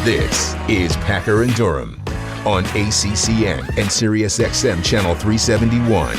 This is Packer and Durham on ACCN and SiriusXM Channel 371.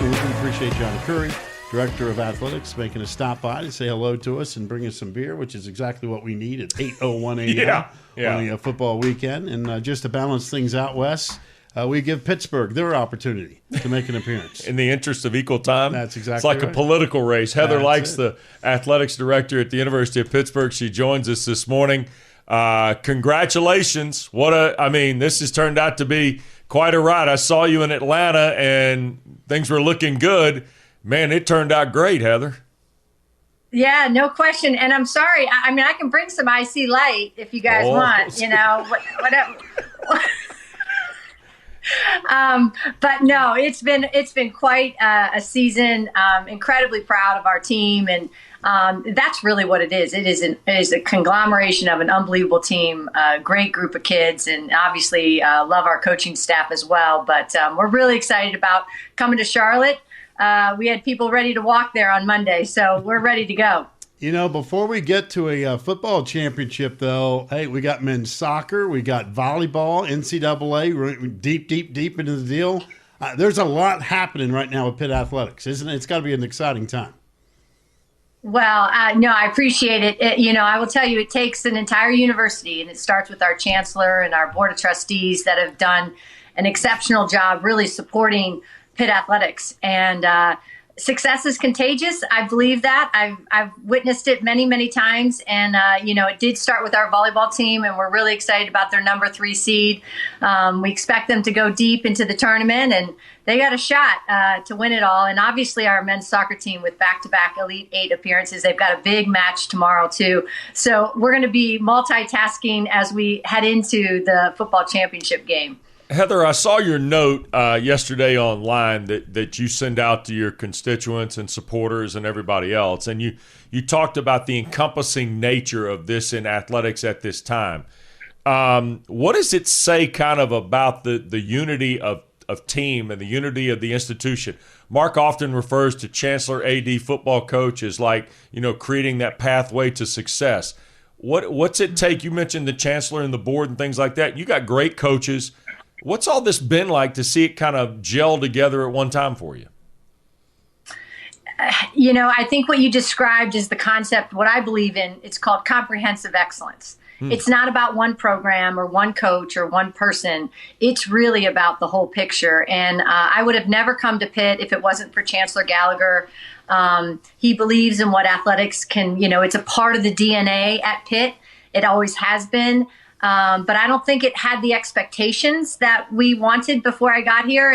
We appreciate John Curry, Director of Athletics, making a stop by to say hello to us and bring us some beer, which is exactly what we need at 8:01 a.m. on a football weekend. And just to balance things out, Wes, we give Pittsburgh their opportunity to make an appearance. In the interest of equal time? That's exactly It's like right. a political race. Heather That's Likes, it. the athletics director at the University of Pittsburgh. She joins us this morning. Congratulations. This has turned out to be quite a ride. I saw you in Atlanta, and things were looking good. Man, it turned out great, Heather. Yeah, no question. And I'm sorry. I mean, I can bring some IC Light if you guys want, whatever. But no, it's been quite a season. Incredibly proud of our team, and that's really what it is. It is a conglomeration of an unbelievable team, a great group of kids, and obviously love our coaching staff as well. But we're really excited about coming to Charlotte. We had people ready to walk there on Monday, so we're ready to go. You know, before we get to a football championship, though, hey, we got men's soccer, we got volleyball, NCAA, we're deep into the deal. There's a lot happening right now with Pitt Athletics, isn't it? It's got to be an exciting time. Well, no, I appreciate it. I will tell you, it takes an entire university, and it starts with our chancellor and our board of trustees that have done an exceptional job really supporting Pitt Athletics. And success is contagious. I believe that. I've witnessed it many, many times. And, it did start with our volleyball team, and we're really excited about their number 3 seed. We expect them to go deep into the tournament, and they got a shot to win it all. And obviously our men's soccer team with back-to-back Elite 8 appearances, they've got a big match tomorrow too. So we're going to be multitasking as we head into the football championship game. Heather, I saw your note yesterday online that you send out to your constituents and supporters and everybody else, and you talked about the encompassing nature of this in athletics at this time. What does it say kind of about the unity of team and the unity of the institution? Mark often refers to Chancellor AD football coach as creating that pathway to success. What's it take? You mentioned the chancellor and the board and things like that. You got great coaches. What's all this been like to see it kind of gel together at one time for you? I think what you described is the concept, what I believe in, it's called comprehensive excellence. It's not about one program or one coach or one person. It's really about the whole picture. And I would have never come to Pitt if it wasn't for Chancellor Gallagher. He believes in what athletics can, it's a part of the DNA at Pitt. It always has been. But I don't think it had the expectations that we wanted before I got here.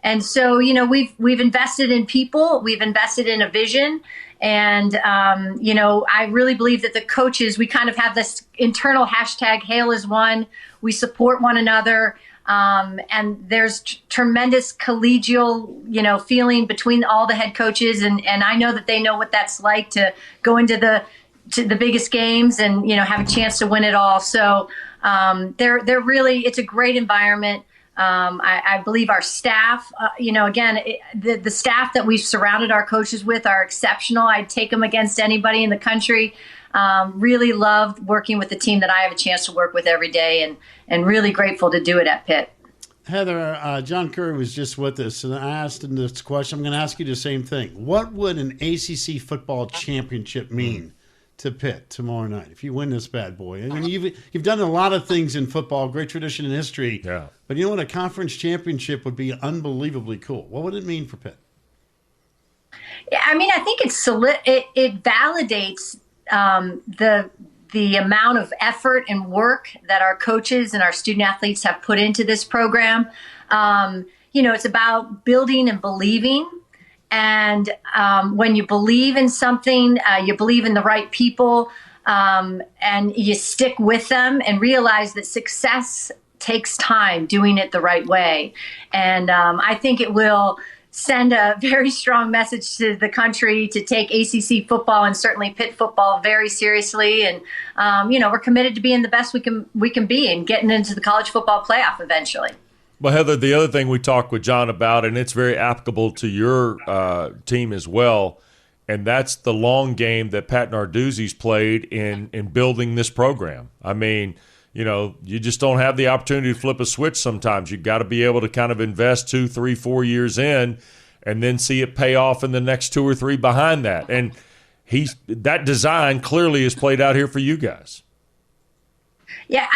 And so, we've invested in people, we've invested in a vision. And, I really believe that the coaches, we kind of have this internal hashtag, Hail as One. We support one another. And there's tremendous collegial, feeling between all the head coaches. And I know that they know what that's like to go into the biggest games and, have a chance to win it all. So they're really, it's a great environment. I believe our staff, the staff that we've surrounded our coaches with are exceptional. I'd take them against anybody in the country. Really love working with the team that I have a chance to work with every day, and really grateful to do it at Pitt. Heather, John Curry was just with us, and I asked him this question. I'm going to ask you the same thing. What would an ACC football championship mean to Pitt tomorrow night if you win this bad boy? I mean, you've done a lot of things in football, great tradition in history. Yeah. But you know what? A conference championship would be unbelievably cool. What would it mean for Pitt? Yeah, I mean, I think it validates the amount of effort and work that our coaches and our student athletes have put into this program. It's about building and believing. And when you believe in something, you believe in the right people, and you stick with them and realize that success takes time doing it the right way. And I think it will send a very strong message to the country to take ACC football and certainly Pitt football very seriously. And, we're committed to being the best we can be and getting into the college football playoff eventually. Well, Heather, the other thing we talked with John about, and it's very applicable to your team as well, And that's the long game that Pat Narduzzi's played in building this program. I mean, you just don't have the opportunity to flip a switch sometimes. You've got to be able to kind of invest 2, 3, 4 years in and then see it pay off in the next 2 or 3 behind that. And that design clearly is played out here for you guys. Yeah,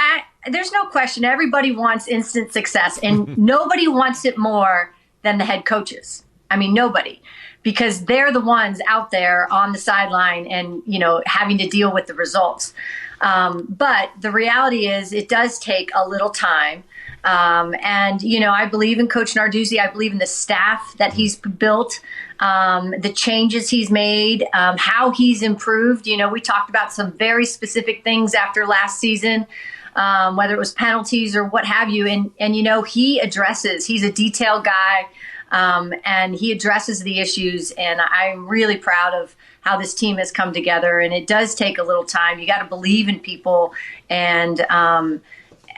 there's no question. Everybody wants instant success, and nobody wants it more than the head coaches. I mean, nobody, because they're the ones out there on the sideline and, having to deal with the results. But the reality is it does take a little time. And, I believe in Coach Narduzzi. I believe in the staff that he's built, the changes he's made, how he's improved. We talked about some very specific things after last season, whether it was penalties or what have you. And he's a detailed guy, and he addresses the issues. And I'm really proud of how this team has come together. And it does take a little time. You got to believe in people. And,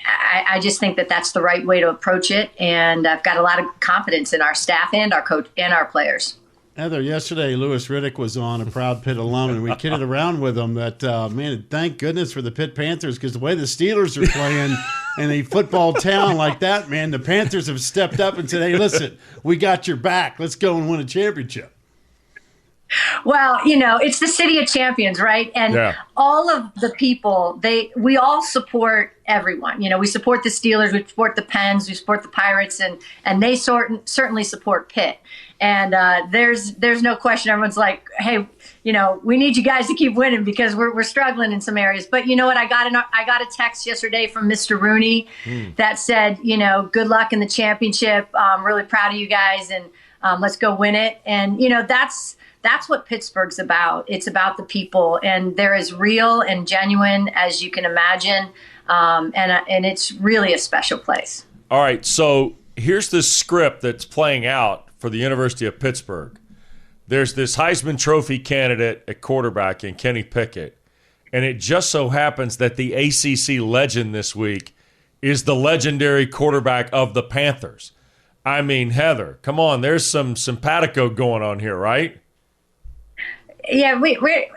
I just think that that's the right way to approach it, and I've got a lot of confidence in our staff and our coach and our players. Heather, yesterday Louis Riddick was on, a proud Pitt alum, and we kidded around with him that, man, thank goodness for the Pitt Panthers, because the way the Steelers are playing in a football town like that, man, the Panthers have stepped up and said, hey, listen, we got your back. Let's go and win a championship. Well, it's the city of champions, right? And all of the people, we all support everyone. We support the Steelers, we support the Pens, we support the Pirates, and they certainly support Pitt. And there's no question. Everyone's like, hey, we need you guys to keep winning because we're struggling in some areas. But you know what? I got a text yesterday from Mr. Rooney that said, good luck in the championship. I'm really proud of you guys, and let's go win it. And that's what Pittsburgh's about. It's about the people, and they're as real and genuine as you can imagine. And it's really a special place. All right, so here's this script that's playing out for the University of Pittsburgh. There's this Heisman Trophy candidate at quarterback in Kenny Pickett, and it just so happens that the ACC legend this week is the legendary quarterback of the Panthers. I mean, Heather, come on, there's some simpatico going on here, right? Yeah, oftentimes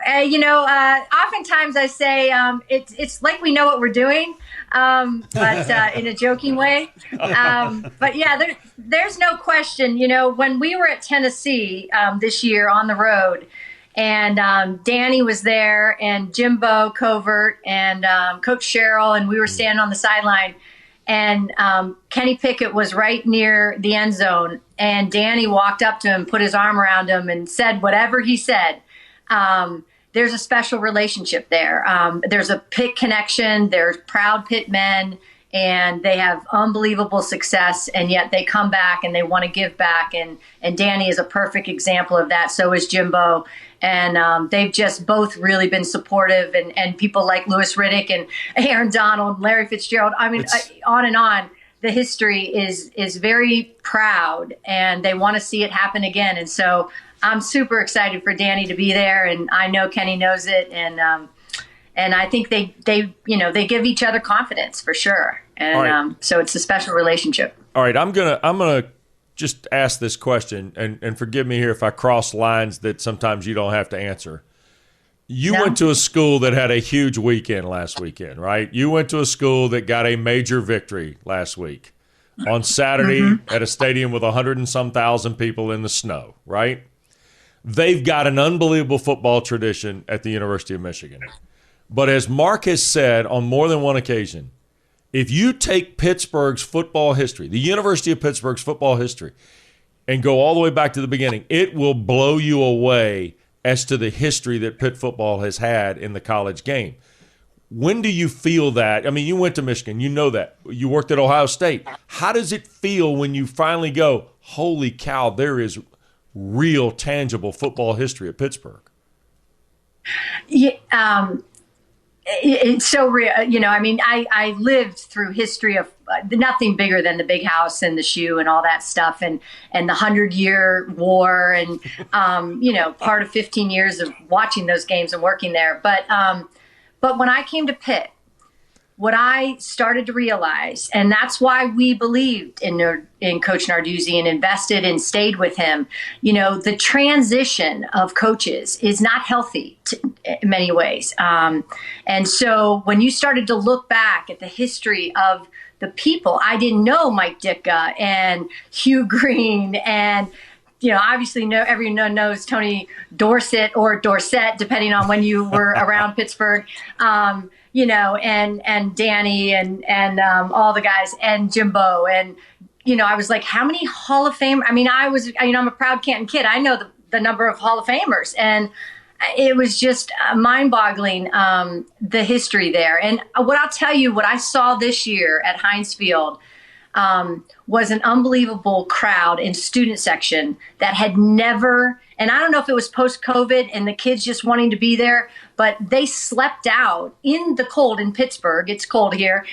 I say it's like we know what we're doing, but in a joking way. But yeah, there's no question. When we were at Tennessee this year on the road, and Danny was there, and Jimbo Covert, and Coach Sherrill, and we were standing on the sideline, and Kenny Pickett was right near the end zone, and Danny walked up to him, put his arm around him, and said whatever he said. There's a special relationship there. There's a Pitt connection. There's proud Pitt men, and they have unbelievable success, and yet they come back and they want to give back. And Danny is a perfect example of that. So is Jimbo. And they've just both really been supportive, and people like Louis Riddick and Aaron Donald, Larry Fitzgerald. I mean, on and on. The history is very proud, and they want to see it happen again. And so I'm super excited for Danny to be there, and I know Kenny knows it, and I think they give each other confidence for sure, and so it's a special relationship. All right, I'm gonna just ask this question, and forgive me here if I cross lines that sometimes you don't have to answer. You went to a school that had a huge weekend last weekend, right? You went to a school that got a major victory last week on Saturday at a stadium with 100 and some thousand people in the snow, right? They've got an unbelievable football tradition at the University of Michigan. But as Mark has said on more than one occasion, if you take Pittsburgh's football history, the University of Pittsburgh's football history, and go all the way back to the beginning, it will blow you away as to the history that Pitt football has had in the college game. When do you feel that? I mean, you went to Michigan. You know that. You worked at Ohio State. How does it feel when you finally go, holy cow, there is real, tangible football history at Pittsburgh? Yeah, it's so real. I mean, I lived through history of nothing bigger than the big house and the shoe and all that stuff, and the 100-year war, and part of 15 years of watching those games and working there. But when I came to Pitt, what I started to realize, and that's why we believed in Coach Narduzzi and invested and stayed with him, the transition of coaches is not healthy in many ways. And so when you started to look back at the history of the people, I didn't know Mike Ditka and Hugh Green and obviously everyone knows Tony Dorsett or Dorsett, depending on when you were around Pittsburgh, and Danny and all the guys and Jimbo. And, I was like, how many Hall of Fame? I mean, I'm a proud Canton kid. I know the number of Hall of Famers. And it was just mind-boggling, the history there. And what I'll tell you, what I saw this year at Heinz Field was an unbelievable crowd in student section that had never, and I don't know if it was post-COVID and the kids just wanting to be there, but they slept out in the cold in Pittsburgh. It's cold here.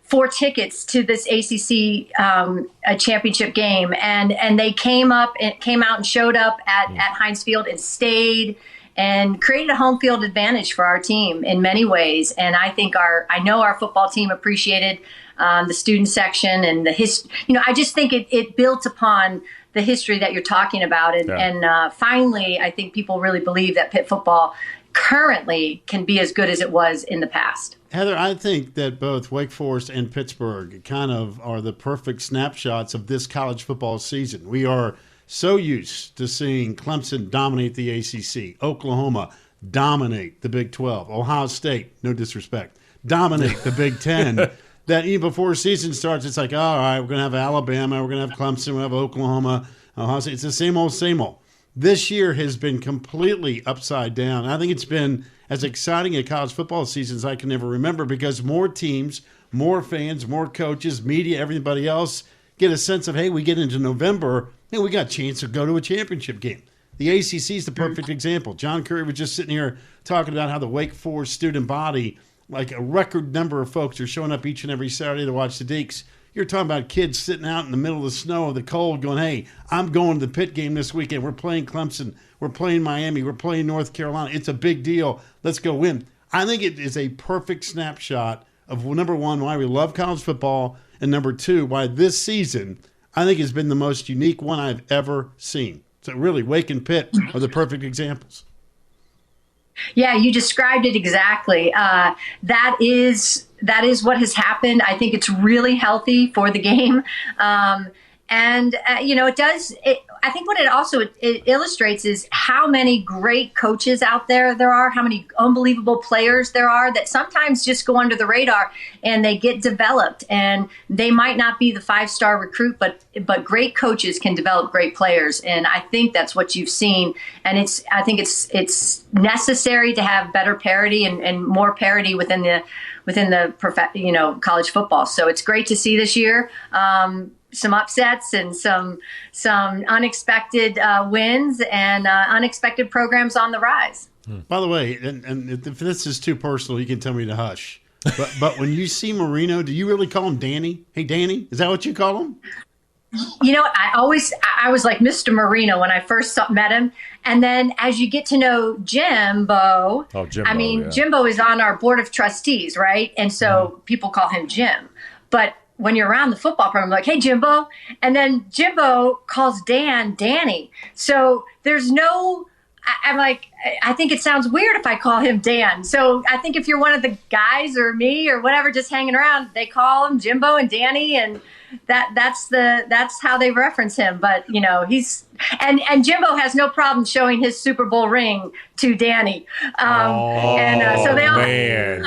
For tickets to this ACC a championship game, and they came out and showed up at Heinz Field and stayed and created a home field advantage for our team in many ways. And I think I know our football team appreciated the student section and the history. I just think it built upon the history that you're talking about. And finally, I think people really believe that Pitt football currently can be as good as it was in the past. Heather, I think that both Wake Forest and Pittsburgh kind of are the perfect snapshots of this college football season. We are so used to seeing Clemson dominate the ACC, Oklahoma dominate the Big 12, Ohio State, no disrespect, dominate the Big 10, that even before season starts, it's like, all right, we're going to have Alabama, we're going to have Clemson, we'll have Oklahoma, Ohio State. It's the same old, same old. This year has been completely upside down. I think it's been as exciting a college football season as I can ever remember, because more teams, more fans, more coaches, media, everybody else get a sense of, hey, we get into November, hey, we got a chance to go to a championship game. The ACC is the perfect example. John Curry was just sitting here talking about how the Wake Forest student body, like a record number of folks, are showing up each and every Saturday to watch the Deacs. You're talking about kids sitting out in the middle of the snow or the cold going, hey, I'm going to the Pitt game this weekend. We're playing Clemson. We're playing Miami. We're playing North Carolina. It's a big deal. Let's go win. I think it is a perfect snapshot of, number one, why we love college football, and number two, why this season I think has been the most unique one I've ever seen. So really, Wake and Pitt are the perfect examples. Yeah, you described it exactly. That is what has happened. I think it's really healthy for the game. It does. I think what it illustrates is how many great coaches out there are, how many unbelievable players there are that sometimes just go under the radar and they get developed, and they might not be the 5-star recruit, but great coaches can develop great players, and I think that's what you've seen. And I think it's necessary to have better parity and more parity within the college football. So it's great to see this year. Some upsets and some unexpected wins and unexpected programs on the rise. By the way, and if this is too personal, you can tell me to hush. But when you see Marino, do you really call him Danny? Hey, Danny, is that what you call him? I was like Mr. Marino when I first met him. And then as you get to know Jimbo, Jimbo is on our board of trustees, right? And so people call him Jim. But when you're around the football program, like, hey, Jimbo. And then Jimbo calls Dan Danny. So there's I'm like, I think it sounds weird if I call him Dan. So I think if you're one of the guys or me or whatever just hanging around, they call him Jimbo and Danny, and that's how they reference him. But he's and Jimbo has no problem showing his Super Bowl ring to Danny. So they all man.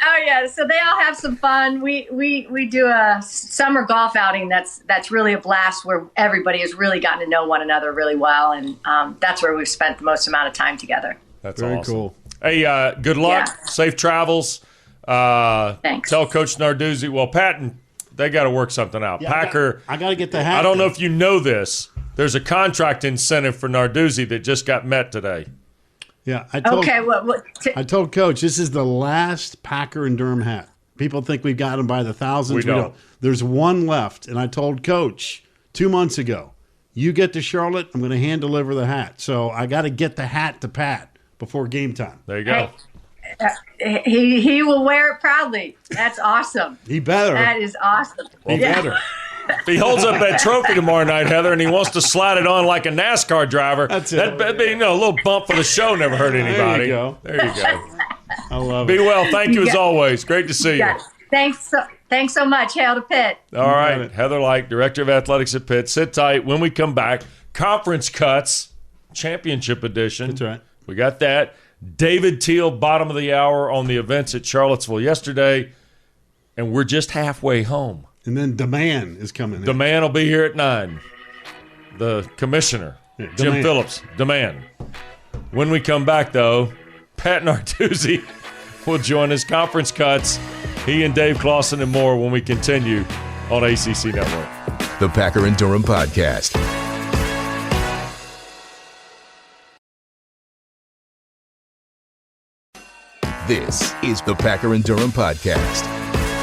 Oh yeah, so they all have some fun. We do a summer golf outing that's really a blast, where everybody has really gotten to know one another really well, and that's where we've spent the most amount of time together. That's very awesome. Cool. Hey, good luck, safe travels. Thanks. Tell Coach Narduzzi. Well, Patton, they got to work something out. Yeah, Packer, I got to get the hat. I don't know if you know this. There's a contract incentive for Narduzzi that just got met today. Yeah, I told Coach this is the last Packer and Durham hat. People think we've got them by the thousands. We don't. There's one left, and I told Coach 2 months ago, you get to Charlotte, I'm going to hand deliver the hat. So I got to get the hat to Pat before game time. There you go. He will wear it proudly. That's awesome. He better. That is awesome. He better. If he holds up that trophy tomorrow night, Heather, and he wants to slide it on like a NASCAR driver, that'd be a little bump for the show. Never hurt anybody. There you go. I love it. Be well. Thank you as always. Great to see you. Thanks so much. Hail to Pitt. All right. Heather Light, Director of Athletics at Pitt. Sit tight. When we come back, Conference Cuts, Championship Edition. That's right. We got that. David Teal, bottom of the hour on the events at Charlottesville yesterday, and we're just halfway home. And then DeMann is coming in. DeMann will be here at 9. The commissioner, Jim Phillips, DeMann. When we come back, though, Pat Narduzzi will join us. Conference Cuts. He and Dave Clausen and more when we continue on ACC Network. The Packer and Durham Podcast. This is the Packer and Durham Podcast.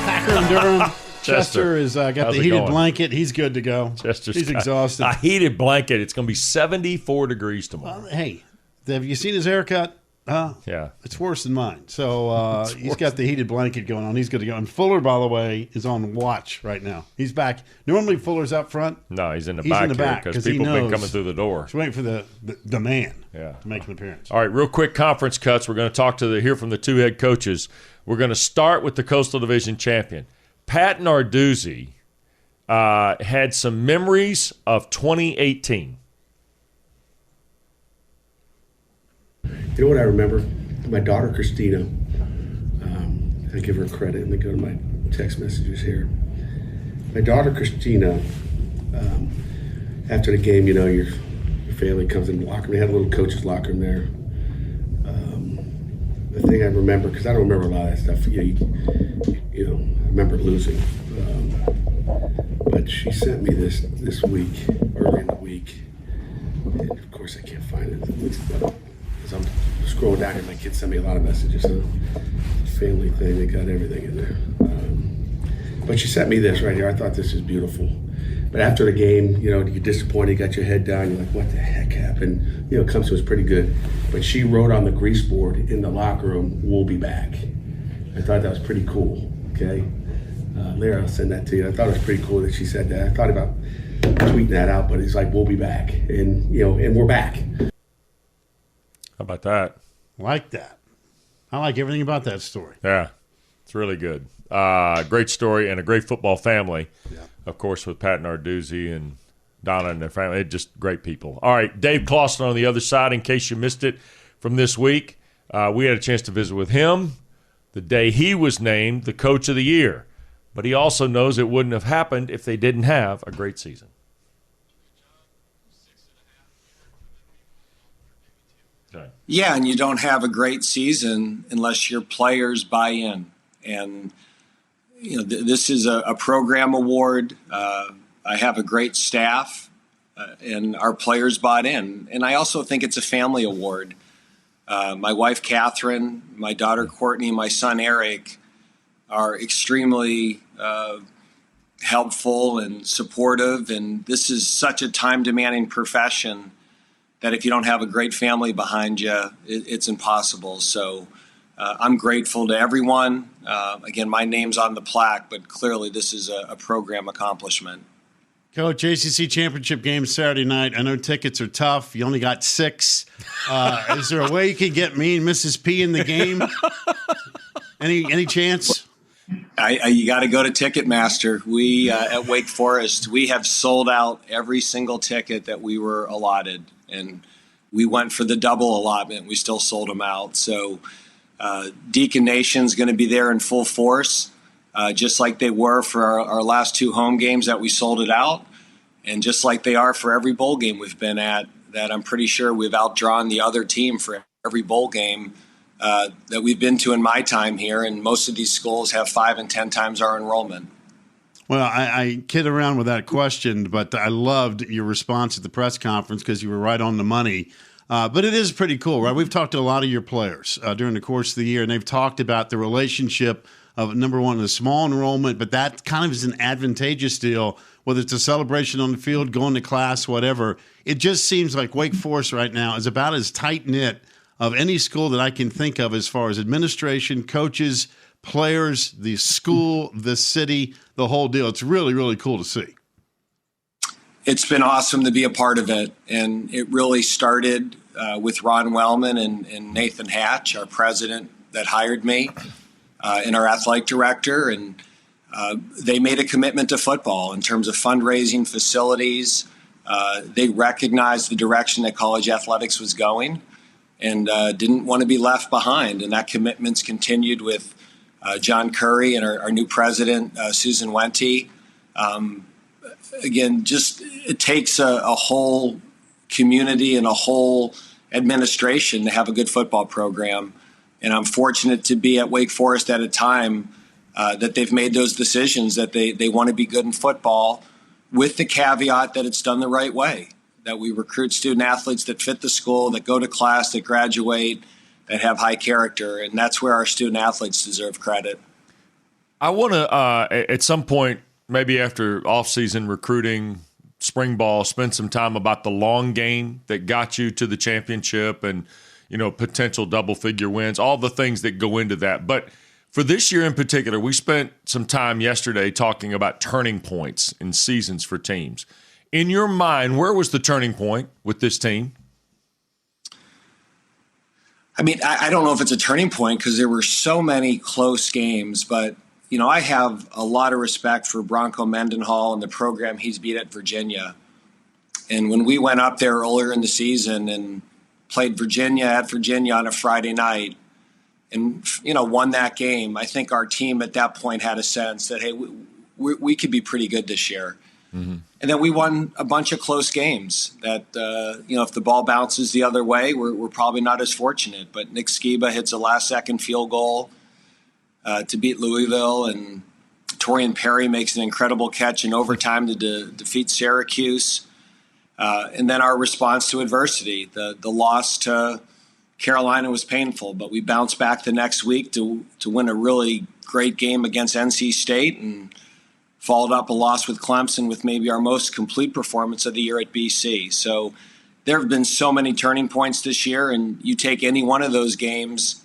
Packer and Durham. Chester has got the heated blanket. He's good to go. He's exhausted. A heated blanket. It's going to be 74 degrees tomorrow. Hey, have you seen his haircut? Yeah. It's worse than mine. So he's got the heated blanket going on. He's good to go. And Fuller, by the way, is on watch right now. He's back. Normally Fuller's up front. No, he's in the back because people have been coming through the door. He's waiting for the man to make an appearance. All right, real quick Conference Cuts. We're going to talk hear from the two head coaches. We're going to start with the Coastal Division champion. Pat Narduzzi had some memories of 2018. You know what I remember? My daughter, Christina, I give her credit. Let me go to my text messages here. My daughter, Christina, after the game, your family comes in the locker room. They had a little coach's locker room there. The thing I remember, because I don't remember a lot of that stuff, I remember losing. But she sent me this week, early in the week, and of course I can't find it. As I'm scrolling down here, my kids sent me a lot of messages. So it's a family thing, they got everything in there. But she sent me this right here. I thought this is beautiful. But after the game, you're disappointed, you got your head down, you're like, what the heck happened? It comes to us pretty good. But she wrote on the grease board in the locker room, "We'll be back." I thought that was pretty cool, okay? Larry, I'll send that to you. I thought it was pretty cool that she said that. I thought about tweeting that out, but it's like, we'll be back. And, and we're back. How about that? Like that. I like everything about that story. Yeah, it's really good. Great story and a great football family. Yeah. Of course, with Pat Narduzzi and Donna and their family. They're just great people. All right, Dave Clausen on the other side, in case you missed it from this week. We had a chance to visit with him the day he was named the Coach of the Year. But he also knows it wouldn't have happened if they didn't have a great season. Okay. Yeah, and you don't have a great season unless your players buy in. And, this is a program award. I have a great staff, and our players bought in. And I also think it's a family award. My wife, Catherine, my daughter, Courtney, my son, Eric, are extremely helpful and supportive. And this is such a time-demanding profession that if you don't have a great family behind you, it's impossible. So I'm grateful to everyone. Again, my name's on the plaque, but clearly this is a program accomplishment. Coach, ACC championship game Saturday night. I know tickets are tough. You only got 6. Is there a way you could get me and Mrs. P in the game? Any chance? You got to go to Ticketmaster. We at Wake Forest, we have sold out every single ticket that we were allotted, and we went for the double allotment. We still sold them out. So Deacon Nation's going to be there in full force, just like they were for our last 2 home games that we sold it out, and just like they are for every bowl game we've been at. That I'm pretty sure we've outdrawn the other team for every bowl game that we've been to in my time here, and most of these schools have 5 and 10 times our enrollment. Well, I kid around with that question, but I loved your response at the press conference because you were right on the money. But it is pretty cool, right? We've talked to a lot of your players during the course of the year, and they've talked about the relationship of, number one, a small enrollment, but that kind of is an advantageous deal, whether it's a celebration on the field, going to class, whatever. It just seems like Wake Forest right now is about as tight-knit of any school that I can think of as far as administration, coaches, players, the school, the city, the whole deal. It's really, really cool to see. It's been awesome to be a part of it. And it really started with Ron Wellman and Nathan Hatch, our president that hired me, and our athletic director. And they made a commitment to football in terms of fundraising, facilities. They recognized the direction that college athletics was going and didn't want to be left behind. And that commitment's continued with John Curry and our new president, Susan Wente. Again, just it takes a whole community and a whole administration to have a good football program. And I'm fortunate to be at Wake Forest at a time that they've made those decisions, that they want to be good in football, with the caveat that it's done the right way, that we recruit student athletes that fit the school, that go to class, that graduate, that have high character. And that's where our student athletes deserve credit. I want to, at some point, maybe after off-season recruiting, spring ball, spend some time about the long game that got you to the championship and, potential double-figure wins, all the things that go into that. But for this year in particular, we spent some time yesterday talking about turning points in seasons for teams. In your mind, where was the turning point with this team? I mean, I don't know if it's a turning point because there were so many close games, but I have a lot of respect for Bronco Mendenhall and the program he's beat at Virginia. And when we went up there earlier in the season and played Virginia at Virginia on a Friday night and, won that game, I think our team at that point had a sense that, hey, we could be pretty good this year. Mm-hmm. And then we won a bunch of close games that, if the ball bounces the other way, we're probably not as fortunate. But Nick Skiba hits a last-second field goal to beat Louisville, and Torian Perry makes an incredible catch in overtime to defeat Syracuse. And then our response to adversity. The loss to Carolina was painful, but we bounced back the next week to win a really great game against NC State and followed up a loss with Clemson with maybe our most complete performance of the year at BC. So there have been so many turning points this year, and you take any one of those games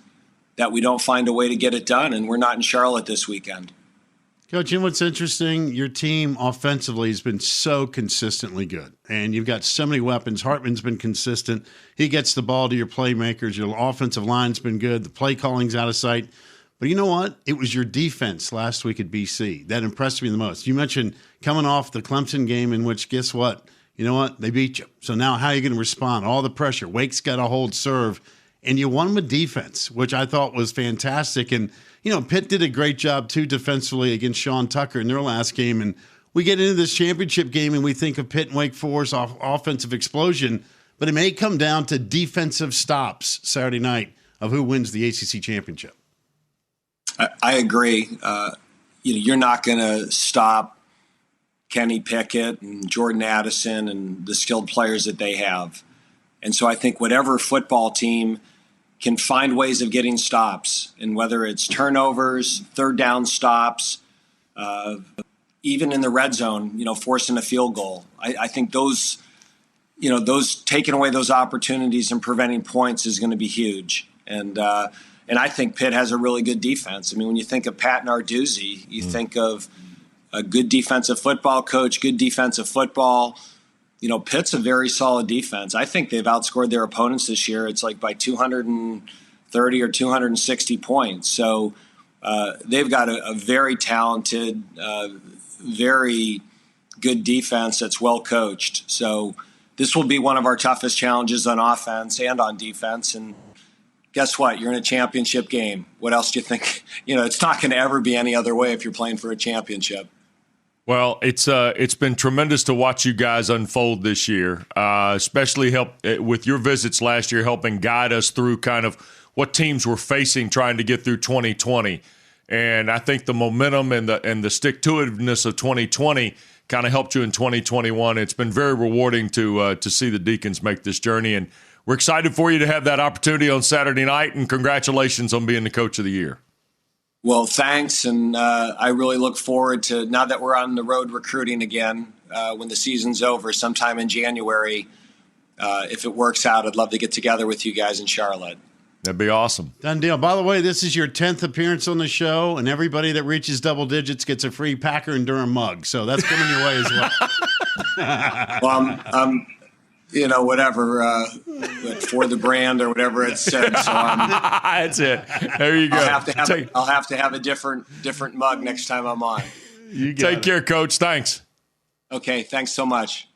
that we don't find a way to get it done, and we're not in Charlotte this weekend. Coach, and what's interesting, your team offensively has been so consistently good, and you've got so many weapons. Hartman's been consistent. He gets the ball to your playmakers. Your offensive line's been good. The play calling's out of sight. But you know what? It was your defense last week at BC that impressed me the most. You mentioned coming off the Clemson game in which, guess what? You know what? They beat you. So now how are you going to respond? All the pressure. Wake's got to hold serve. And you won with defense, which I thought was fantastic. And, Pitt did a great job, too, defensively against Sean Tucker in their last game. And we get into this championship game and we think of Pitt and Wake Forest offensive explosion. But it may come down to defensive stops Saturday night of who wins the ACC championship. I agree. You're not going to stop Kenny Pickett and Jordan Addison and the skilled players that they have. And so I think whatever football team can find ways of getting stops, and whether it's turnovers, third down stops, even in the red zone, forcing a field goal. I think those taking away those opportunities and preventing points is going to be huge. And I think Pitt has a really good defense. I mean, when you think of Pat Narduzzi, you think of a good defensive football coach, good defensive football. Pitt's a very solid defense. I think they've outscored their opponents this year. It's like by 230 or 260 points. So they've got a very talented, very good defense that's well coached. So this will be one of our toughest challenges on offense and on defense. And guess what? You're in a championship game. What else do you think? It's not going to ever be any other way if you're playing for a championship. Well, it's been tremendous to watch you guys unfold this year, especially with your visits last year, helping guide us through kind of what teams were facing trying to get through 2020. And I think the momentum and the stick-to-itiveness of 2020 kind of helped you in 2021. It's been very rewarding to see the Deacons make this journey, and we're excited for you to have that opportunity on Saturday night. And congratulations on being the Coach of the Year. Well, thanks, and I really look forward to, now that we're on the road recruiting again, when the season's over, sometime in January, if it works out, I'd love to get together with you guys in Charlotte. That'd be awesome. Done deal. By the way, this is your 10th appearance on the show, and everybody that reaches double digits gets a free Packer and Durham mug. So that's coming your way as well. Well, whatever, for the brand or whatever it said. So that's it. There you go. I'll have to have a different mug next time I'm on. You take care, Coach. Thanks. Okay. Thanks so much.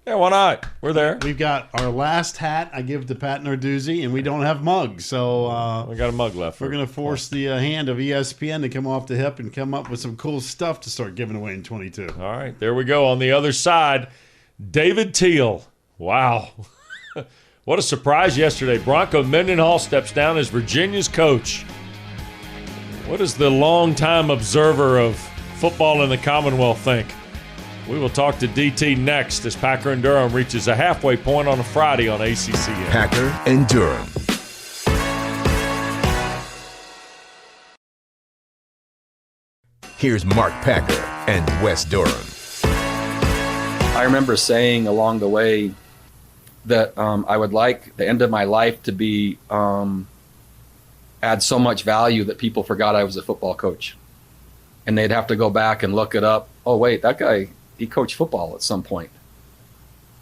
Yeah, why not? We're there. We've got our last hat I give to Pat Narduzzi, and we don't have mugs. So we got a mug left. We're going to force the hand of ESPN to come off the hip and come up with some cool stuff to start giving away in 22. All right, there we go. On the other side, David Teal. Wow. What a surprise yesterday. Bronco Mendenhall steps down as Virginia's coach. What does the longtime observer of football in the Commonwealth think? We will talk to DT next as Packer and Durham reaches a halfway point on a Friday on ACCN. Packer and Durham. Here's Mark Packer and Wes Durham. I remember saying along the way that I would like the end of my life to be add so much value that people forgot I was a football coach. And they'd have to go back and look it up. Oh, wait, that guy, he coached football at some point.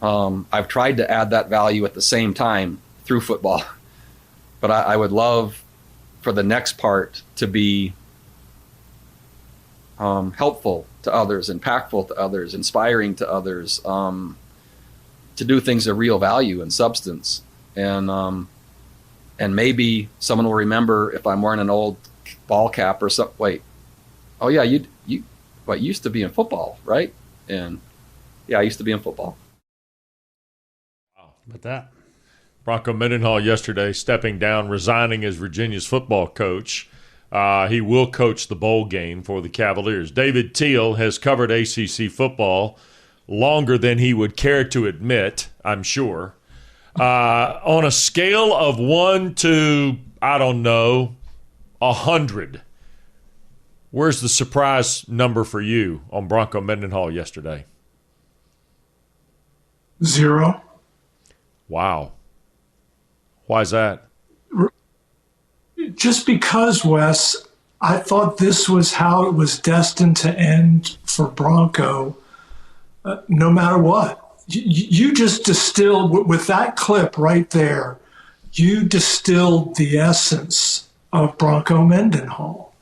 I've tried to add that value at the same time through football. But I would love for the next part to be helpful to others, impactful to others, inspiring to others, to do things of real value and substance. And maybe someone will remember if I'm wearing an old ball cap or something. Wait, oh yeah, you used to be in football, right? And yeah, I used to be in football. Wow, about that. Bronco Mendenhall yesterday stepping down, resigning as Virginia's football coach. He will coach the bowl game for the Cavaliers. David Teal has covered ACC football longer than he would care to admit, I'm sure. On a scale of 1 to, 100, where's the surprise number for you on Bronco Mendenhall yesterday? 0. Wow. Why is that? Just because, Wes, I thought this was how it was destined to end for Bronco, no matter what. You just distilled, with that clip right there, you distilled the essence of Bronco Mendenhall.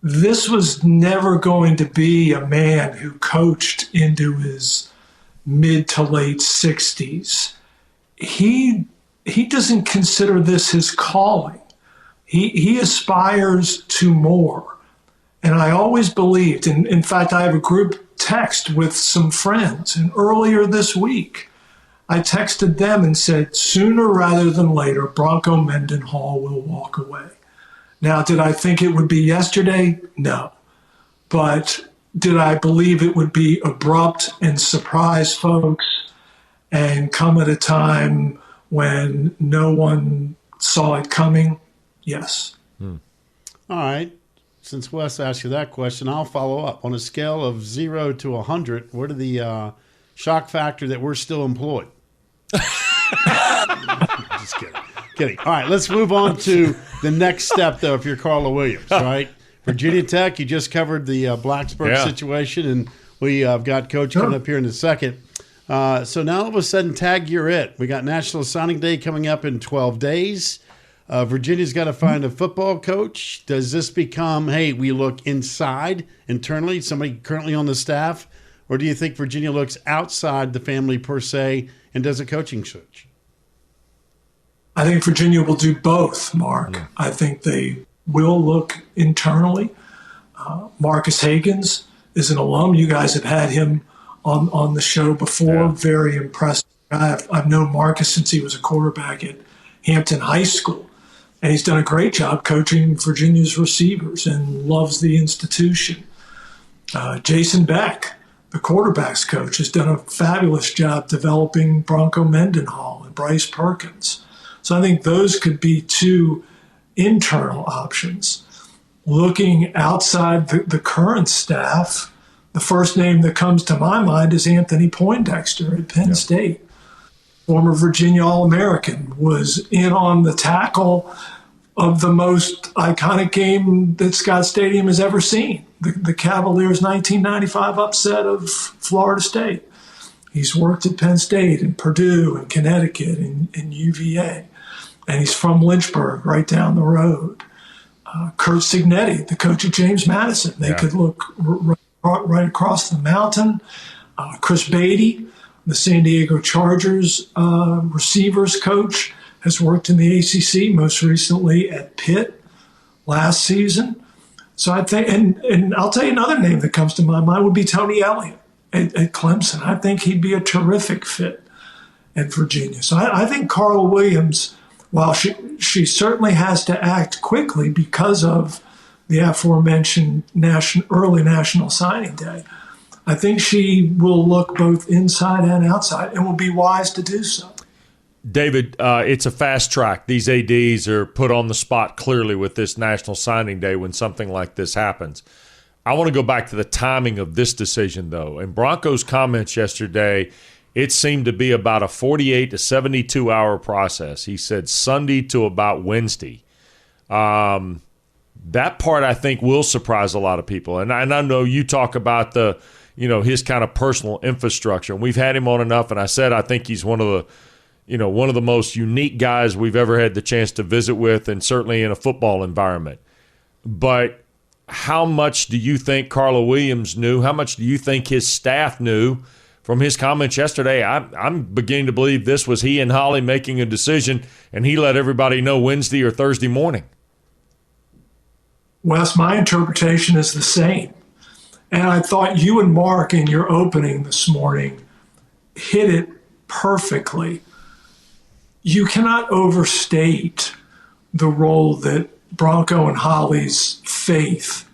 This was never going to be a man who coached into his mid to late 60s. He doesn't consider this his calling. He aspires to more. And I always believed, and in fact, I have a group text with some friends, and earlier this week, I texted them and said, sooner rather than later, Bronco Mendenhall will walk away. Now, did I think it would be yesterday? No. But did I believe it would be abrupt and surprise folks and come at a time when no one saw it coming? Yes. All right. Since Wes asked you that question, I'll follow up. On a scale of 0 to 100, what are the shock factor that we're still employed? Just kidding. All right, let's move on to the next step, though, if you're Carla Williams, right? Virginia Tech, you just covered the Blacksburg situation, and we have got Coach coming up here in a second. So now all of a sudden, tag, you're it. We got National Signing Day coming up in 12 days. Virginia's got to find a football coach. Does this become, hey, we look inside, internally, somebody currently on the staff? Or do you think Virginia looks outside the family per se and does a coaching search? I think Virginia will do both, Mark. Yeah. I think they will look internally. Marcus Hagans is an alum. You guys have had him on the show before. Yeah. Very impressive. I've known Marcus since he was a quarterback at Hampton High School. And he's done a great job coaching Virginia's receivers and loves the institution. Jason Beck, the quarterback's coach, has done a fabulous job developing Bronco Mendenhall and Bryce Perkins. So I think those could be two internal options. Looking outside the current staff, The first name that comes to my mind is Anthony Poindexter at Penn State. Former Virginia All-American, was in on the tackle of the most iconic game that Scott Stadium has ever seen, the Cavaliers' 1995 upset of Florida State. He's worked at Penn State and Purdue and Connecticut and UVA, and he's from Lynchburg, right down the road. Curt Cignetti, the coach of James Madison, they could look right across the mountain. Chris Beatty, the San Diego Chargers receivers coach, has worked in the ACC, most recently at Pitt last season. So I think, and I'll tell you another name that comes to my mind would be Tony Elliott at Clemson. I think he'd be a terrific fit at Virginia. So I think Carla Williams, while she certainly has to act quickly because of the aforementioned early National Signing Day, I think she will look both inside and outside and will be wise to do so. David, it's a fast track. These ADs are put on the spot clearly with this National Signing Day when something like this happens. I want to go back to the timing of this decision, though. In Bronco's comments yesterday, it seemed to be about a 48 to 72-hour process. He said Sunday to about Wednesday. That part, I think, will surprise a lot of people. And I know you talk about his kind of personal infrastructure. And we've had him on enough, and I said I think he's one of the most unique guys we've ever had the chance to visit with, and certainly in a football environment. But how much do you think Carla Williams knew? How much do you think his staff knew from his comments yesterday? I'm beginning to believe this was he and Holly making a decision, and he let everybody know Wednesday or Thursday morning. Wes, my interpretation is the same. And I thought you and Mark in your opening this morning hit it perfectly. You cannot overstate the role that Bronco and Holly's faith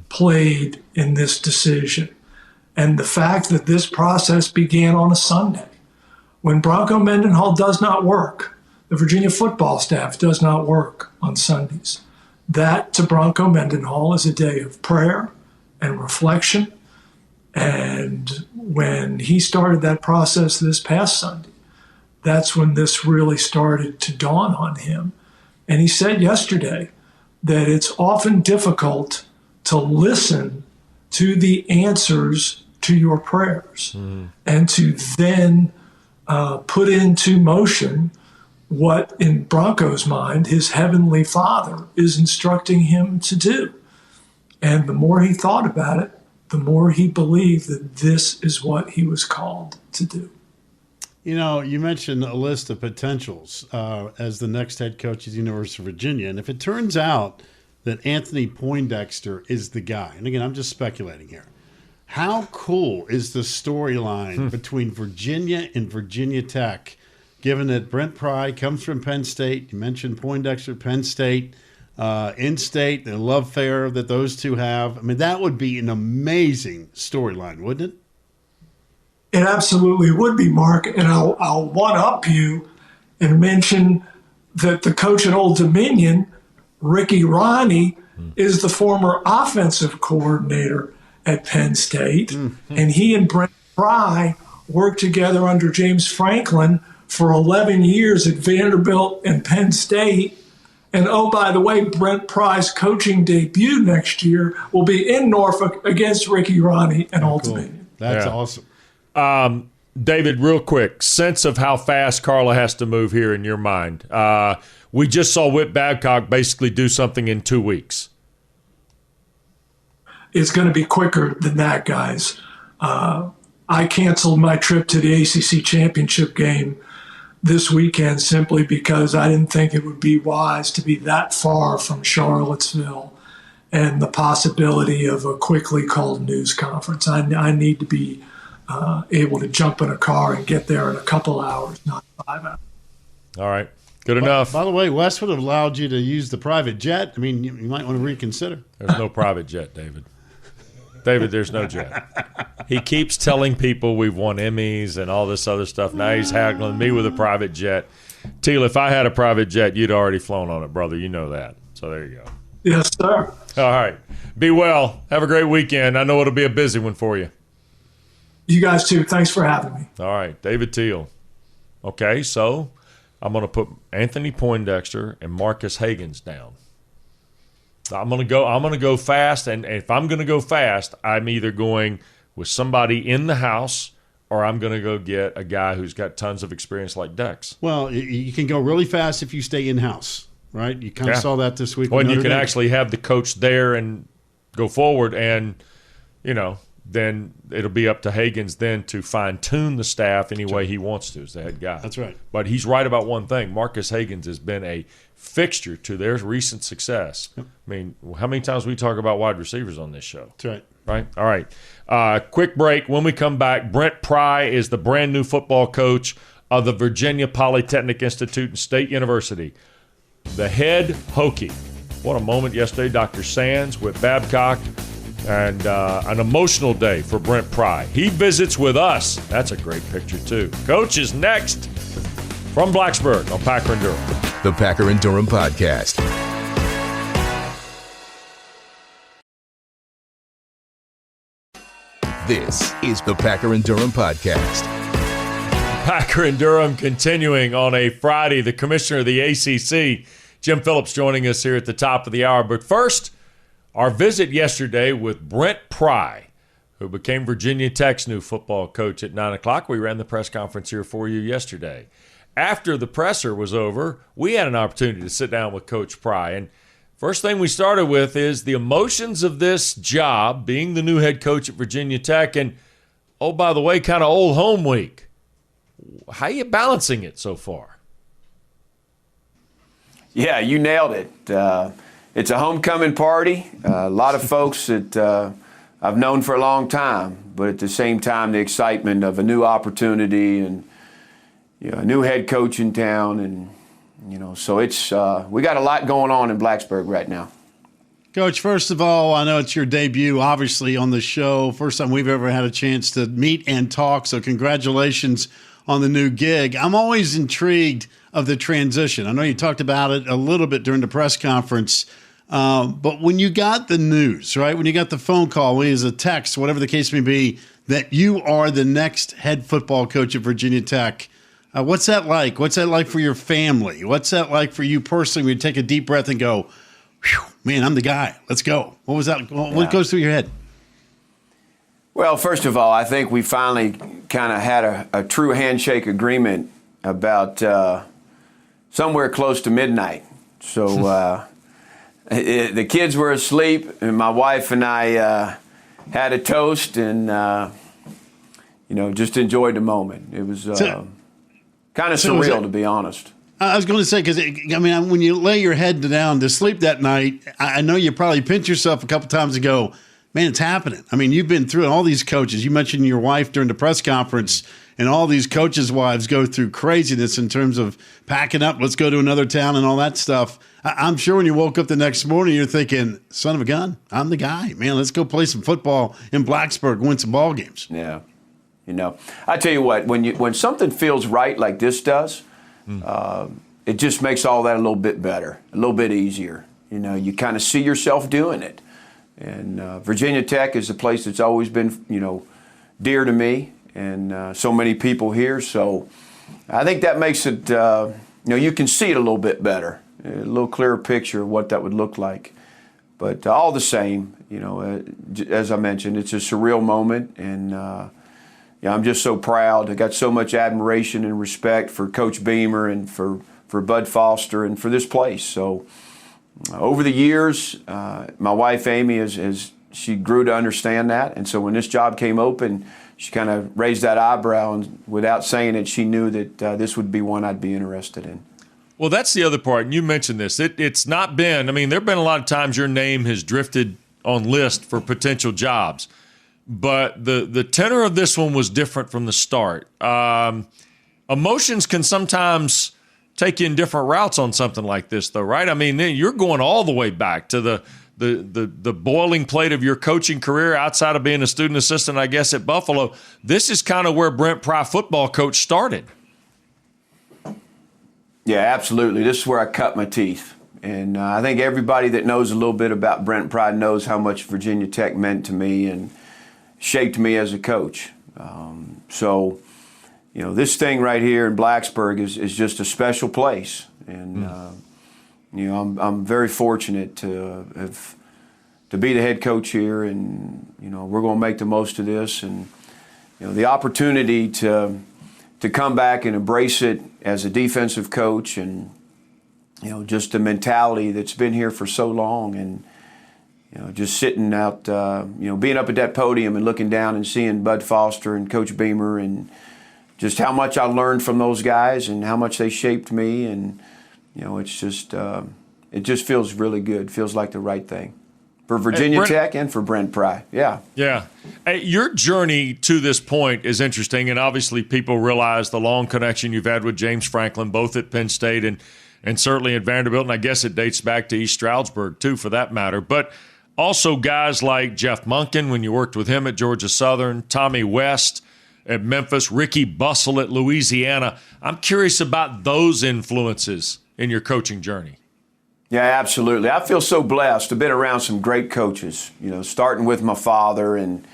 played in this decision. And the fact that this process began on a Sunday, when Bronco Mendenhall does not work, the Virginia football staff does not work on Sundays. That, to Bronco Mendenhall, is a day of prayer and reflection. And when he started that process this past Sunday, that's when this really started to dawn on him. And he said yesterday that it's often difficult to listen to the answers to your prayers and to then put into motion what, in Bronco's mind, his heavenly Father is instructing him to do. And the more he thought about it, the more he believed that this is what he was called to do. You know, you mentioned a list of potentials as the next head coach of the University of Virginia. And if it turns out that Anthony Poindexter is the guy, and again, I'm just speculating here, how cool is the storyline between Virginia and Virginia Tech, given that Brent Pry comes from Penn State? You mentioned Poindexter, Penn State, in-state, the love affair that those two have. I mean, that would be an amazing storyline, wouldn't it? It absolutely would be, Mark. And I'll one-up you and mention that the coach at Old Dominion, Ricky Ronnie, is the former offensive coordinator at Penn State. And he and Brent Pry worked together under James Franklin for 11 years at Vanderbilt and Penn State. And oh, by the way, Brent Pry's coaching debut next year will be in Norfolk against Ricky Ronnie and Old Dominion. That's awesome. David, real quick, sense of how fast Carla has to move here in your mind. We just saw Whit Babcock basically do something in 2 weeks. It's going to be quicker than that, guys. I canceled my trip to the ACC championship game this weekend simply because I didn't think it would be wise to be that far from Charlottesville and the possibility of a quickly called news conference. I need to be able to jump in a car and get there in a couple hours, not 5 hours. All right. Good enough. By the way, Wes would have allowed you to use the private jet. I mean, you might want to reconsider. There's no private jet, David. David, there's no jet. He keeps telling people we've won Emmys and all this other stuff. Now he's haggling me with a private jet. Teal, if I had a private jet, you'd already flown on it, brother. You know that. So there you go. Yes, sir. All right. Be well. Have a great weekend. I know it'll be a busy one for you. You guys too. Thanks for having me. All right. David Teal. Okay, so I'm going to put Anthony Poindexter and Marcus Hagans down. I'm going to go fast, and if I'm going to go fast, I'm either going with somebody in the house or I'm going to go get a guy who's got tons of experience like Dex. Well, you can go really fast if you stay in-house, right? You kind of saw that this week. Well, and you can actually have the coach there and go forward, and, then it'll be up to Hagans then to fine-tune the staff any way he wants to as the head guy. That's right. But he's right about one thing. Marcus Hagans has been a fixture to their recent success. Yep. I mean, how many times we talk about wide receivers on this show? That's right. Right? All right. Quick break. When we come back, Brent Pry is the brand-new football coach of the Virginia Polytechnic Institute and State University. The head Hokie. What a moment yesterday. Dr. Sands with Babcock. And an emotional day for Brent Pry. He visits with us. That's a great picture, too. Coach is next from Blacksburg on Packer and Durham. The Packer and Durham Podcast. This is the Packer and Durham Podcast. Packer and Durham continuing on a Friday. The commissioner of the ACC, Jim Phillips, joining us here at the top of the hour. But first, our visit yesterday with Brent Pry, who became Virginia Tech's new football coach at 9 o'clock. We ran the press conference here for you yesterday. After the presser was over, we had an opportunity to sit down with Coach Pry. And first thing we started with is the emotions of this job, being the new head coach at Virginia Tech, and, oh, by the way, kind of old home week. How are you balancing it so far? Yeah, you nailed it. It's a homecoming party. A lot of folks that I've known for a long time, but at the same time, the excitement of a new opportunity and a new head coach in town, and so it's we got a lot going on in Blacksburg right now. Coach, first of all, I know it's your debut, obviously, on the show. First time we've ever had a chance to meet and talk, so congratulations on the new gig. I'm always intrigued of the transition. I know you talked about it a little bit during the press conference. But when you got the news, right, when you got the phone call, when it was a text, whatever the case may be, that you are the next head football coach at Virginia Tech, what's that like? What's that like for your family? What's that like for you personally when you take a deep breath and go, man, I'm the guy. Let's go. What was that? What goes through your head? Well, first of all, I think we finally kind of had a true handshake agreement about somewhere close to midnight. So the kids were asleep, and my wife and I had a toast and, just enjoyed the moment. It was kind of surreal, to be honest. I was going to say, because, when you lay your head down to sleep that night, I know you probably pinch yourself a couple times and go, man, it's happening. You've been through all these coaches. You mentioned your wife during the press conference, and all these coaches' wives go through craziness in terms of packing up, let's go to another town and all that stuff. I'm sure when you woke up the next morning, you're thinking, son of a gun, I'm the guy. Man, let's go play some football in Blacksburg, win some ball games. Yeah. I tell you what, when something feels right like this does, it just makes all that a little bit better, a little bit easier. You kind of see yourself doing it. And Virginia Tech is a place that's always been, dear to me, and so many people here. So I think that makes it, you can see it a little bit better, a little clearer picture of what that would look like. But all the same, as I mentioned, it's a surreal moment, and I'm just so proud. I got so much admiration and respect for Coach Beamer and for Bud Foster and for this place. So over the years, my wife Amy she grew to understand that, and so when this job came open, she kind of raised that eyebrow, and without saying it, she knew that this would be one I'd be interested in. Well, that's the other part, and you mentioned this. It's not been, there have been a lot of times your name has drifted on list for potential jobs, but the tenor of this one was different from the start. Emotions can sometimes take you in different routes on something like this, though, right? You're going all the way back to the boiling plate of your coaching career outside of being a student assistant, I guess, at Buffalo. This is kind of where Brent Pry, football coach, started. Yeah, absolutely. This is where I cut my teeth. And I think everybody that knows a little bit about Brent Pry knows how much Virginia Tech meant to me and shaped me as a coach. So, this thing right here in Blacksburg is just a special place. And, I'm very fortunate to be the head coach here. And, we're going to make the most of this. And, the opportunity to come back and embrace it as a defensive coach and, just the mentality that's been here for so long, and just sitting out, being up at that podium and looking down and seeing Bud Foster and Coach Beamer and just how much I learned from those guys and how much they shaped me, and it's just it just feels really good. Feels like the right thing for Virginia Tech and for Brent Pry. Yeah. Hey, your journey to this point is interesting, and obviously people realize the long connection you've had with James Franklin, both at Penn State and certainly at Vanderbilt, and I guess it dates back to East Stroudsburg too, for that matter. But also guys like Jeff Monken, when you worked with him at Georgia Southern, Tommy West at Memphis, Ricky Bussell at Louisiana. I'm curious about those influences in your coaching journey. Yeah, absolutely. I feel so blessed to have been around some great coaches, starting with my father and,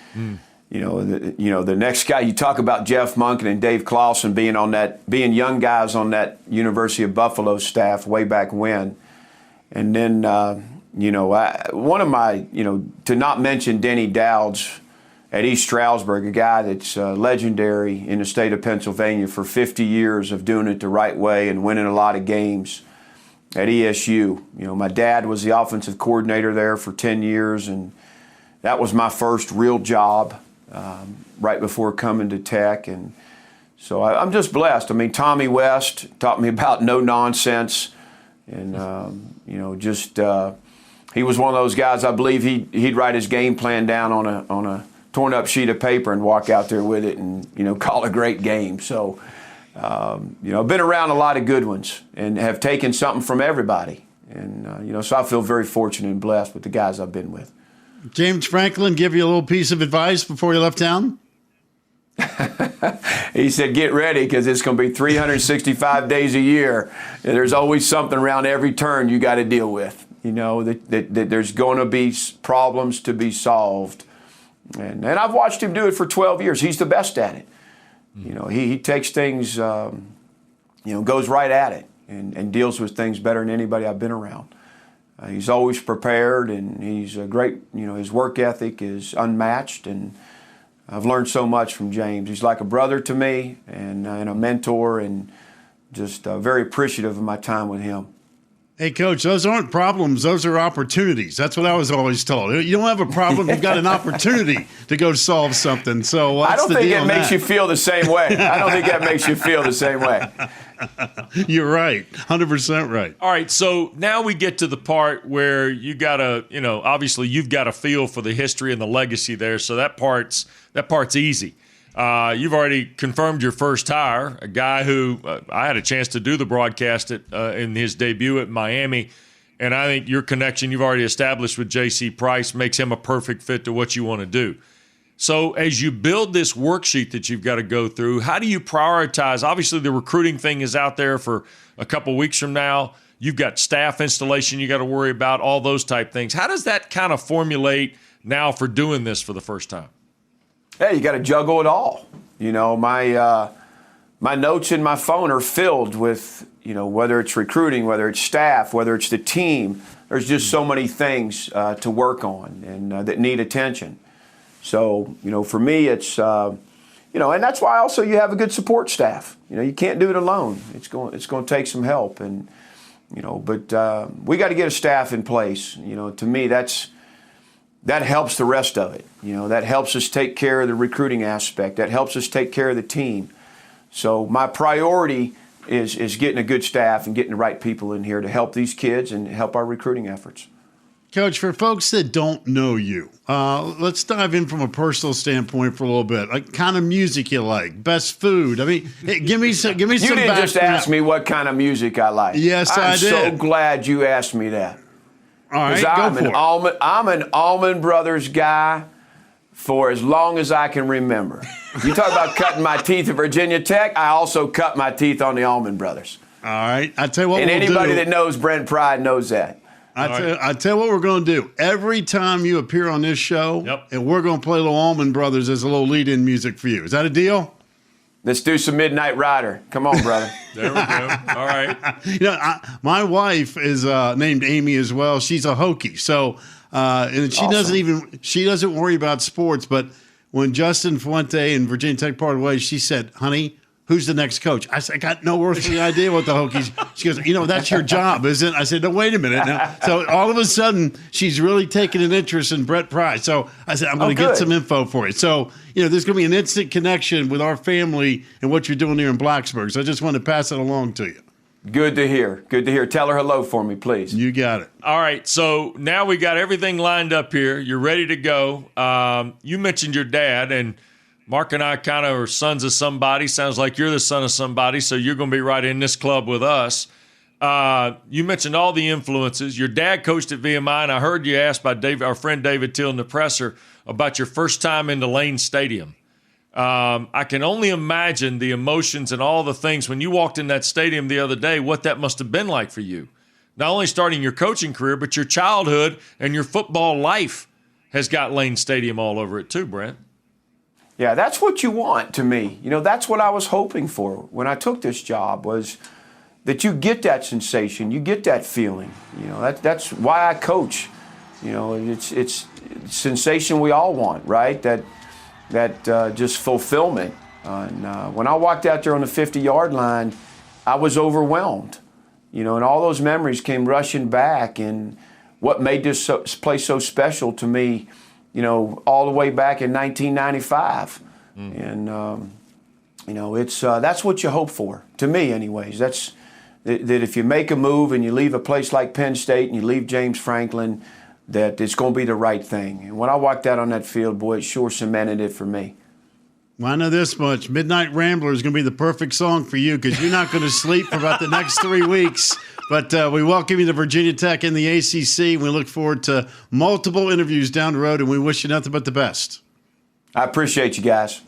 the next guy, you talk about Jeff Monken and Dave Clawson being young guys on that University of Buffalo staff way back when. And then, one of my, to not mention Denny Dowds at East Stroudsburg, a guy that's legendary in the state of Pennsylvania for 50 years of doing it the right way and winning a lot of games at ESU. My dad was the offensive coordinator there for 10 years, and that was my first real job right before coming to Tech. And so I'm just blessed. I mean, Tommy West taught me about no nonsense, and he was one of those guys. I believe he'd write his game plan down on a torn up sheet of paper and walk out there with it and call a great game. So I've been around a lot of good ones and have taken something from everybody, and so I feel very fortunate and blessed with the guys I've been with. James Franklin give you a little piece of advice before you left town? He said, get ready, because it's going to be 365 days a year. And there's always something around every turn you got to deal with. That there's going to be problems to be solved. And I've watched him do it for 12 years. He's the best at it. He takes things, goes right at it and deals with things better than anybody I've been around. He's always prepared, and he's a great, his work ethic is unmatched, and I've learned so much from James. He's like a brother to me and a mentor, and just very appreciative of my time with him. Hey, Coach, those aren't problems. Those are opportunities. That's what I was always told. You don't have a problem. You've got an opportunity to go solve something. So I don't think it makes you feel the same way. I don't think that makes you feel the same way. You're right. 100% right. All right, so now we get to the part where you got to, obviously you've got a feel for the history and the legacy there, so that part's easy. You've already confirmed your first hire, a guy who I had a chance to do the broadcast in his debut at Miami, and I think your connection you've already established with J.C. Price makes him a perfect fit to what you want to do. So as you build this worksheet that you've got to go through, how do you prioritize? Obviously, the recruiting thing is out there for a couple weeks from now. You've got staff installation you got to worry about, all those type things. How does that kind of formulate now for doing this for the first time? Hey, you got to juggle it all. My notes in my phone are filled with, whether it's recruiting, whether it's staff, whether it's the team. There's just so many things to work on and that need attention. So, for me, it's, and that's why also you have a good support staff. You can't do it alone. It's going to take some help. And, but we got to get a staff in place. To me, that helps the rest of it. That helps us take care of the recruiting aspect. That helps us take care of the team. So my priority is getting a good staff and getting the right people in here to help these kids and help our recruiting efforts. Coach, for folks that don't know you, let's dive in from a personal standpoint for a little bit. Like, kind of music you like, best food. I mean, hey, give me some. You didn't just ask me what kind of music I like. Yes, I did. I'm so glad you asked me that. All right, go for it. I'm an Allman Brothers guy for as long as I can remember. You talk about cutting my teeth at Virginia Tech, I also cut my teeth on the Allman Brothers. All right. I tell you what And we'll anybody do. that knows Brent Pry knows that. I tell you what we're going to do. Every time you appear on this show, and we're going to play little Allman Brothers as a little lead-in music for you. Is that a deal? Let's do some Midnight Rider. Come on, brother. There we go. All right. My wife is named Amy as well. She's a Hokie. So, and she doesn't worry about sports. But when Justin Fuente and Virginia Tech parted ways, she said, honey, who's the next coach? I said, I got no earthly idea what the Hokies. She goes, that's your job, isn't it? I said, no, wait a minute now. So all of a sudden, she's really taking an interest in Brett Pry. So I said, I'm going to get some info for you. So, there's going to be an instant connection with our family and what you're doing here in Blacksburg. So I just want to pass it along to you. Good to hear. Good to hear. Tell her hello for me, please. You got it. All right. So now we got everything lined up here. You're ready to go. You mentioned your dad, and Mark and I kind of are sons of somebody. Sounds like you're the son of somebody, so you're going to be right in this club with us. You mentioned all the influences. Your dad coached at VMI, and I heard you asked by our friend David Till in the presser about your first time into Lane Stadium. I can only imagine the emotions and all the things when you walked in that stadium the other day, what that must have been like for you. Not only starting your coaching career, but your childhood and your football life has got Lane Stadium all over it too, Brent. Yeah, that's what you want to me. That's what I was hoping for when I took this job, was that you get that sensation, you get that feeling. That's why I coach. It's sensation we all want, right? That just fulfillment. And when I walked out there on the 50-yard line, I was overwhelmed. And all those memories came rushing back. And what made this place so special to me, all the way back in 1995. And, it's that's what you hope for, to me anyways. That's that if you make a move and you leave a place like Penn State and you leave James Franklin, that it's going to be the right thing. And when I walked out on that field, boy, it sure cemented it for me. Well, I know this much. Midnight Rambler is going to be the perfect song for you because you're not going to sleep for about the next 3 weeks. But we welcome you to Virginia Tech and the ACC. We look forward to multiple interviews down the road, and we wish you nothing but the best. I appreciate you guys.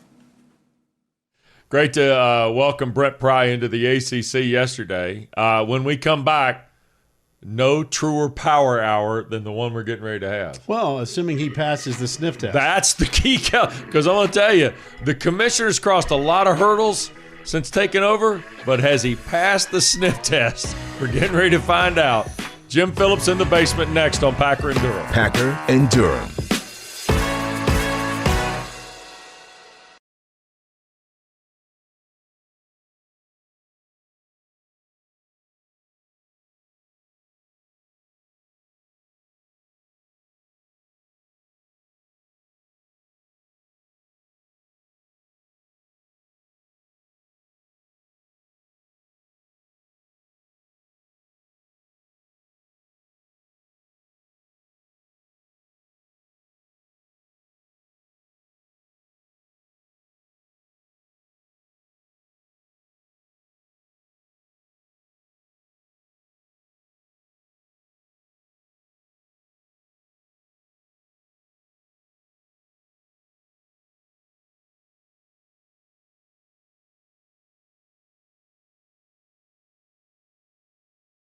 Great to welcome Brent Pry into the ACC yesterday. When we come back, no truer power hour than the one we're getting ready to have. Well, assuming he passes the sniff test. That's the key, because I'm going to tell you, the commissioner's crossed a lot of hurdles since taking over, but has he passed the sniff test? We're getting ready to find out. Jim Phillips in the basement next on Packer and Durham. Packer and Durham.